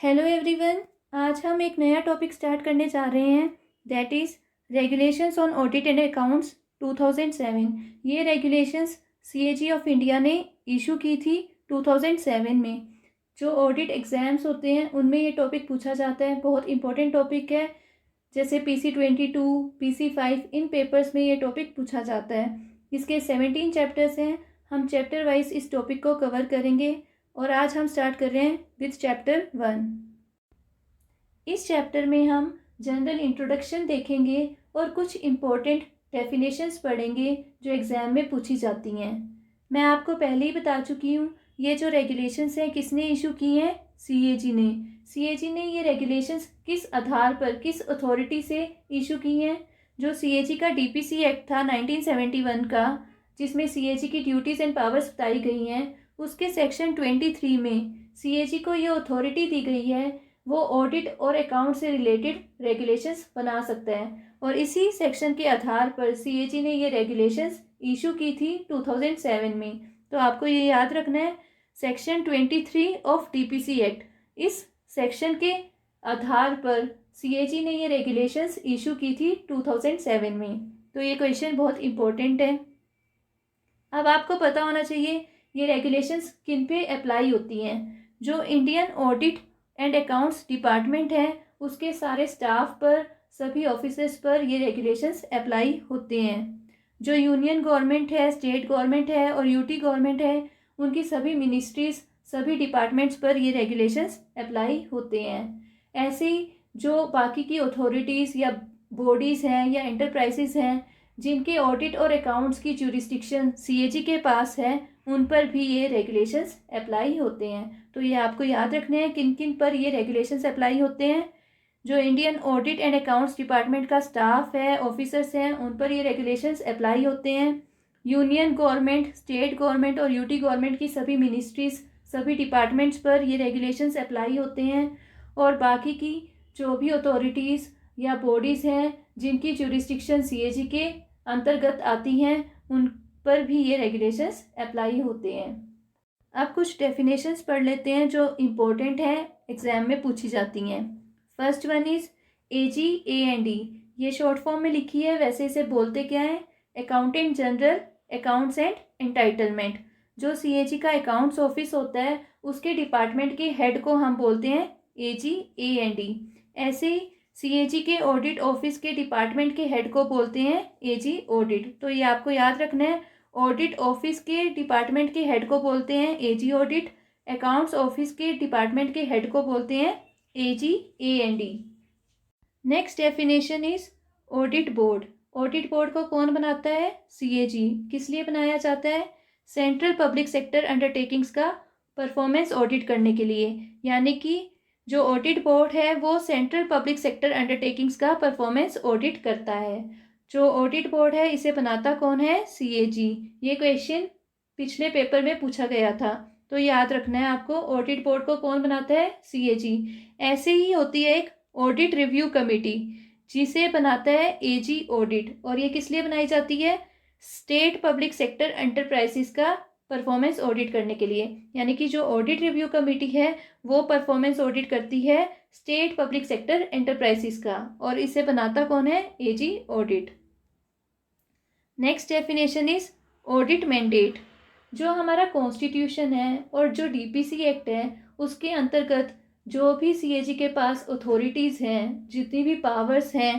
Hello everyone. आज हम एक नया टॉपिक स्टार्ट करने जा रहे हैं, that is regulations on audit and accounts 2007। ये रेगुलेशंस सीएजी ऑफ इंडिया ने इशू की थी 2007 में। जो ऑडिट एग्ज़ाम्स होते हैं उनमें ये टॉपिक पूछा जाता है, बहुत इंपॉर्टेंट टॉपिक है। जैसे PC22, PC5 इन पेपर्स में ये टॉपिक पूछा जाता है। इसके 17 चैप्टर्स हैं। हम चैप्टर वाइज इस टॉपिक को कवर करेंगे और आज हम स्टार्ट कर रहे हैं विद चैप्टर 1। इस चैप्टर में हम जनरल इंट्रोडक्शन देखेंगे और कुछ इम्पोर्टेंट डेफिनेशंस पढ़ेंगे जो एग्ज़ाम में पूछी जाती हैं। मैं आपको पहले ही बता चुकी हूँ, ये जो रेगुलेशंस हैं किसने इशू की हैं? सीएजी ने। सीएजी ने ये रेगुलेशंस किस आधार पर, किस अथॉरिटी से इशू की हैं? जो सीएजी का डीपीसी एक्ट था 1971 का, जिसमें सीएजी की ड्यूटीज़ एंड पावर्स बताई गई हैं, उसके सेक्शन 23 में सीएजी को ये अथॉरिटी दी गई है, वो ऑडिट और अकाउंट से रिलेटेड रेगुलेशंस बना सकता है। और इसी सेक्शन के आधार पर सीएजी ने ये रेगुलेशंस इशू की थी 2007 में। तो आपको ये याद रखना है, सेक्शन 23 ऑफ डीपीसी एक्ट, इस सेक्शन के आधार पर सीएजी ने ये रेगुलेशंस इशू की थी 2007 में। तो ये क्वेश्चन बहुत इंपॉर्टेंट है। अब आपको पता होना चाहिए ये रेगुलेशंस किन पे अप्लाई होती हैं। जो Indian audit and accounts department है, उसके सारे स्टाफ पर, सभी ऑफिसर्स पर ये रेगुलेशंस अप्लाई होते हैं। जो यूनियन गवर्नमेंट है, स्टेट गवर्नमेंट है और यूटी गवर्नमेंट है, उनकी सभी मिनिस्ट्रीज, सभी डिपार्टमेंट्स पर ये रेगुलेशंस अप्लाई होते हैं। ऐसे ही जो बाकी की अथॉरिटीज़ या बॉडीज़ हैं या एंटरप्राइजेज हैं जिनके ऑडिट और अकाउंट्स की ज्यूरिसडिक्शन सीएजी के पास है, उन पर भी ये रेगुलेशंस अप्लाई होते हैं। तो ये आपको याद रखने हैं किन किन पर ये रेगुलेशंस अप्लाई होते हैं। जो Indian audit and accounts department का स्टाफ है, ऑफिसर्स हैं, उन पर ये रेगुलेशंस अप्लाई होते हैं। यूनियन गवर्नमेंट, स्टेट गवर्नमेंट और यूटी गवर्नमेंट की सभी मिनिस्ट्रीज, सभी डिपार्टमेंट्स पर ये रेगुलेशंस अप्लाई होते हैं। और बाकी की जो भी अथॉरिटीज़ या बॉडीज़ हैं जिनकी ज्यूरिसडिक्शन सीएजी के अंतर्गत आती हैं, उन पर भी ये रेगुलेशंस अप्लाई होते हैं। अब कुछ डेफिनेशंस पढ़ लेते हैं जो इम्पोर्टेंट हैं, एग्जाम में पूछी जाती हैं। First one is AGAND। ये शॉर्ट फॉर्म में लिखी है, वैसे इसे बोलते क्या है? Accountant general accounts and entitlement. जो सीएजी का अकाउंट्स ऑफिस होता है, उसके डिपार्टमेंट के हेड को हम बोलते हैं AGAND। ऐसे ही सीएजी के ऑडिट ऑफिस के डिपार्टमेंट के हेड को बोलते हैं AG ऑडिट। तो ये आपको याद रखना है, ऑडिट ऑफिस के डिपार्टमेंट के हेड को बोलते हैं AG ऑडिट, अकाउंट्स ऑफिस के डिपार्टमेंट के हेड को बोलते हैं AGAND। Next definition is audit board. Audit board को कौन बनाता है? सीएजी। किस लिए बनाया जाता है? सेंट्रल पब्लिक सेक्टर अंडरटेकिंग्स का परफॉर्मेंस ऑडिट करने के लिए। यानी कि जो ऑडिट बोर्ड है वो सेंट्रल पब्लिक सेक्टर अंडरटेकिंग्स का परफॉर्मेंस ऑडिट करता है। जो ऑडिट बोर्ड है इसे बनाता कौन है? सीएजी। ये क्वेश्चन पिछले पेपर में पूछा गया था, तो याद रखना है आपको, ऑडिट बोर्ड को कौन बनाता है? सीएजी। ऐसे ही होती है एक ऑडिट रिव्यू कमेटी, जिसे बनाता है एजी ऑडिट। और ये किस लिए बनाई जाती है? स्टेट पब्लिक सेक्टर एंटरप्राइजेस का परफॉर्मेंस ऑडिट करने के लिए। यानी कि जो ऑडिट रिव्यू कमेटी है वो परफॉर्मेंस ऑडिट करती है स्टेट पब्लिक सेक्टर एंटरप्राइजेस का, और इसे बनाता कौन है? AG audit. Next definition is audit mandate. जो हमारा कॉन्स्टिट्यूशन है और जो डीपीसी एक्ट है, उसके अंतर्गत जो भी सीएजी के पास अथॉरिटीज़ हैं, जितनी भी पावर्स हैं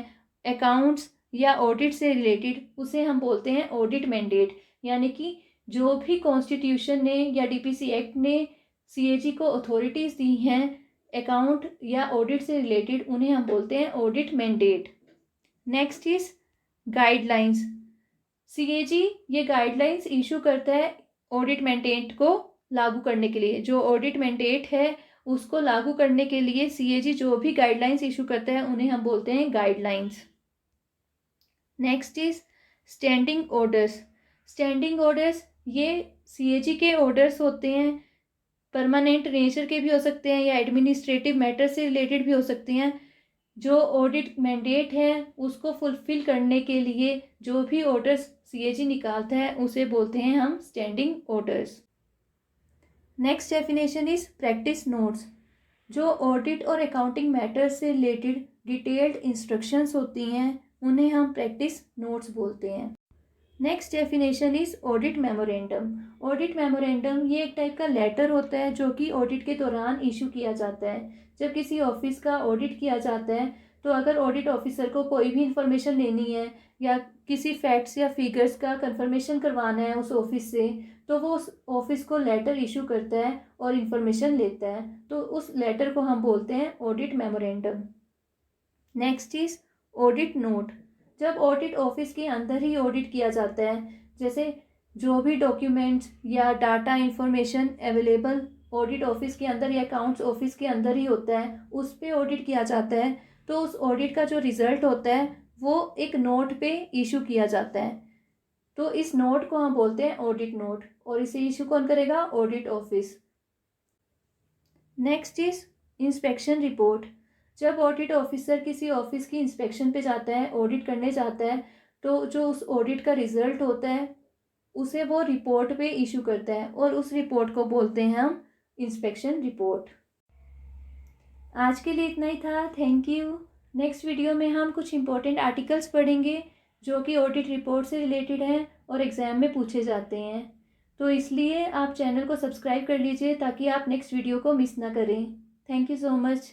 अकाउंट्स या ऑडिट से रिलेटेड, उसे हम बोलते हैं ऑडिट मैंडेट। यानी कि जो भी कॉन्स्टिट्यूशन ने या डीपीसी एक्ट ने सीएजी को अथॉरिटीज़ दी हैं अकाउंट या ऑडिट से रिलेटेड, उन्हें हम बोलते हैं audit mandate. Next is guidelines. CAG ये गाइडलाइंस इशू करता है ऑडिट मैंडेट को लागू करने के लिए। जो ऑडिट मैंडेट है उसको लागू करने के लिए सीएजी जो भी गाइडलाइंस इशू करता है उन्हें हम बोलते हैं guidelines. Next is standing orders. Standing orders ये सीएजी के ऑर्डर्स होते हैं, परमानेंट नेचर के भी हो सकते हैं या एडमिनिस्ट्रेटिव मैटर से रिलेटेड भी हो सकते हैं। जो ऑडिट मैंडेट है उसको फुलफिल करने के लिए जो भी ऑर्डर्स सीएजी निकालता है उसे बोलते हैं हम standing orders. Next definition is practice notes. जो ऑडिट और अकाउंटिंग मैटर्स से रिलेटेड डिटेल्ड इंस्ट्रक्शंस होती हैं उन्हें हम प्रैक्टिस नोट्स बोलते हैं। Next definition is audit memorandum. Audit memorandum ये एक टाइप का लेटर होता है जो कि ऑडिट के दौरान इशू किया जाता है। जब किसी ऑफिस का ऑडिट किया जाता है तो अगर ऑडिट ऑफिसर को कोई भी इंफॉर्मेशन लेनी है या किसी फैक्ट्स या फिगर्स का कंफर्मेशन करवाना है उस ऑफिस से, तो वो उस ऑफिस को लेटर इशू करता है और इंफॉर्मेशन लेता है, तो उस लेटर को हम बोलते हैं audit memorandum. Next is audit note. जब ऑडिट ऑफिस के अंदर ही ऑडिट किया जाता है, जैसे जो भी डॉक्यूमेंट्स या data information available audit office के अंदर या अकाउंट्स ऑफिस के अंदर ही होता है, उस पे ऑडिट किया जाता है, तो उस ऑडिट का जो रिजल्ट होता है वो एक नोट पे इशू किया जाता है। तो इस नोट को हम बोलते हैं ऑडिट नोट, और इसे इशू कौन करेगा? Audit office. Next is inspection report. जब ऑडिट ऑफिसर किसी ऑफिस की इंस्पेक्शन पे जाता है, ऑडिट करने जाता है, तो जो उस ऑडिट का रिजल्ट होता है उसे वो रिपोर्ट पे इशू करता है और उस रिपोर्ट को बोलते हैं हम इंस्पेक्शन रिपोर्ट। आज के लिए इतना ही था। Thank you. नेक्स्ट वीडियो में हम कुछ इंपॉर्टेंट आर्टिकल्स पढ़ेंगे जो कि ऑडिट रिपोर्ट से रिलेटेड हैं और एग्ज़ाम में पूछे जाते हैं, तो इसलिए आप चैनल को सब्सक्राइब कर लीजिए ताकि आप नेक्स्ट वीडियो को मिस ना करें। Thank you so much.